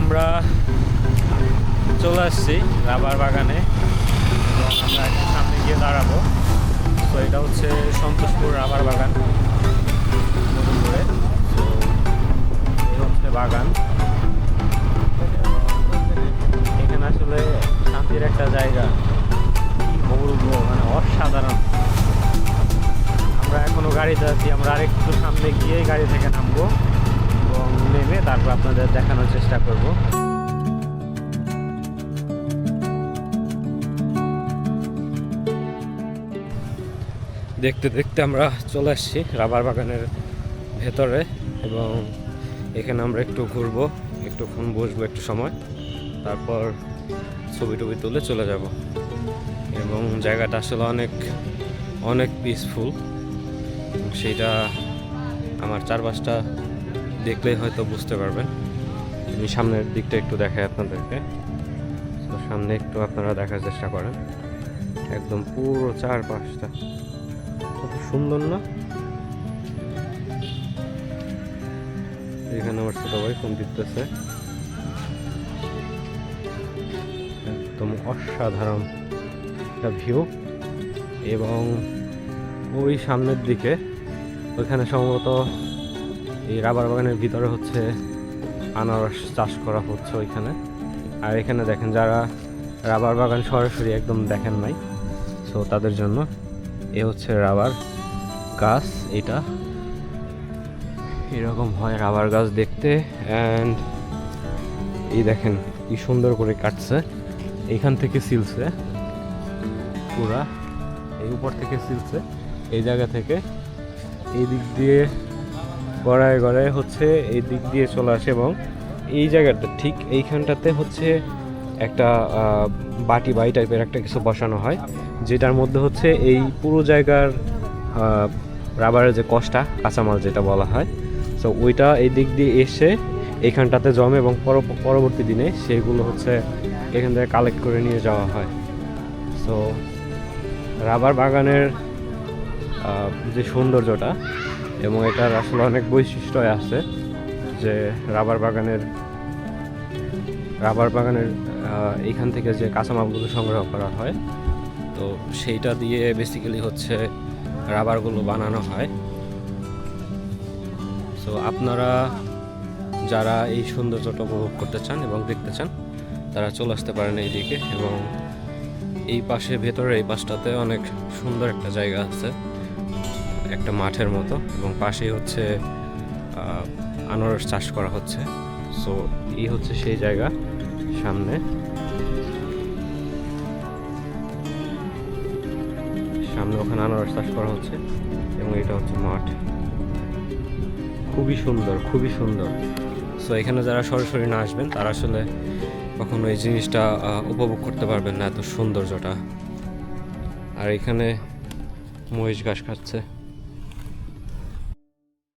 আমরা চলে আসছি রাবার বাগানে এবং আমরা একটু সামনে গিয়ে দাঁড়াবো। তো এটা হচ্ছে সন্তোষপুর রাবার বাগান মধুপুরে। তো এই হচ্ছে বাগান। এখানে আসলে শান্তির একটা জায়গা, কি বলবো, মানে অসাধারণ। আমরা এখনো গাড়িতে আছি, আমরা আরেকটু সামনে গিয়ে গাড়ি থেকে নামবো এবং নেমে তারপর আপনাদের দেখানোর চেষ্টা করব। দেখতে দেখতে আমরা চলে আসছি রাবার বাগানের ভেতরে এবং এখানে আমরা একটু ঘুরবো, একটুক্ষণ বসবো একটু সময়, তারপর ছবি টবি তুলে চলে যাব। এবং জায়গাটা আসলে অনেক অনেক পিসফুল, সেইটা আমার চারপাশটা দেখলেই হয়তো বুঝতে পারবেন। আমি সামনের দিকটা একটু দেখাই আপনাদেরকে। তো সামনে একটু আপনারা দেখার চেষ্টা করেন, একদম পুরো চারপাশটা কত সুন্দর না? এখানে আমার ছোট ভাই ফোন দিতেছে। একদম অসাধারণ একটা ভিউ। এবং ওই সামনের দিকে ওইখানে সম্ভবত এই রাবার বাগানের ভিতরে হচ্ছে আনারস চাষ করা হচ্ছে ওইখানে। আর এখানে দেখেন, যারা রাবার বাগান সরাসরি একদম দেখেন নাই, সো তাদের জন্য এ হচ্ছে রাবার গাছ। এটা এরকম হয় রাবার গাছ দেখতে। অ্যান্ড এই দেখেন কি সুন্দর করে কাটছে, এইখান থেকে সিলছে পুরা, এই উপর থেকে সিলছে, এই জায়গা থেকে এই দিক দিয়ে গড়ায় গড়ায় হচ্ছে এই দিক দিয়ে চলে আসে। এবং এই জায়গাটা ঠিক এইখানটাতে হচ্ছে একটা বাটি টাইপের একটা কিছু বসানো হয়, যেটার মধ্যে হচ্ছে এই পুরো জায়গার রাবারের যে কষ্টা কাঁচামাল যেটা বলা হয়, সো ওইটা এই দিক দিয়ে এসে এইখানটাতে জমে এবং পরবর্তী দিনে সেগুলো হচ্ছে এখান থেকে কালেক্ট করে নিয়ে যাওয়া হয়। সো রাবার বাগানের যে সৌন্দর্যটা, এবং এটার আসলে অনেক বৈশিষ্ট্য আছে, যে রাবার বাগানের এইখান থেকে যে কাঁচামালগুলো সংগ্রহ করা হয়, তো সেইটা দিয়ে বেসিক্যালি হচ্ছে রাবারগুলো বানানো হয়। সো আপনারা যারা এই সৌন্দর্যটা উপভোগ করতে চান এবং দেখতে চান, তারা চলে আসতে পারেন এইদিকে। এবং এই পাশে ভেতরে এই পাশটাতে অনেক সুন্দর একটা জায়গা আছে, একটা মাঠের মতো, এবং পাশেই হচ্ছে আনারস চাষ করা হচ্ছে। সো এই হচ্ছে সেই জায়গা, সামনে ওখানে আনারস চাষ করা হচ্ছে এবং এটা হচ্ছে মাঠ। খুবই সুন্দর, খুবই সুন্দর। সো এখানে যারা সরাসরি না আসবেন, তারা আসলে কখনো এই জিনিসটা উপভোগ করতে পারবেন না, এত সৌন্দর্যটা। আর এখানে মহিষ ঘাস খাচ্ছে।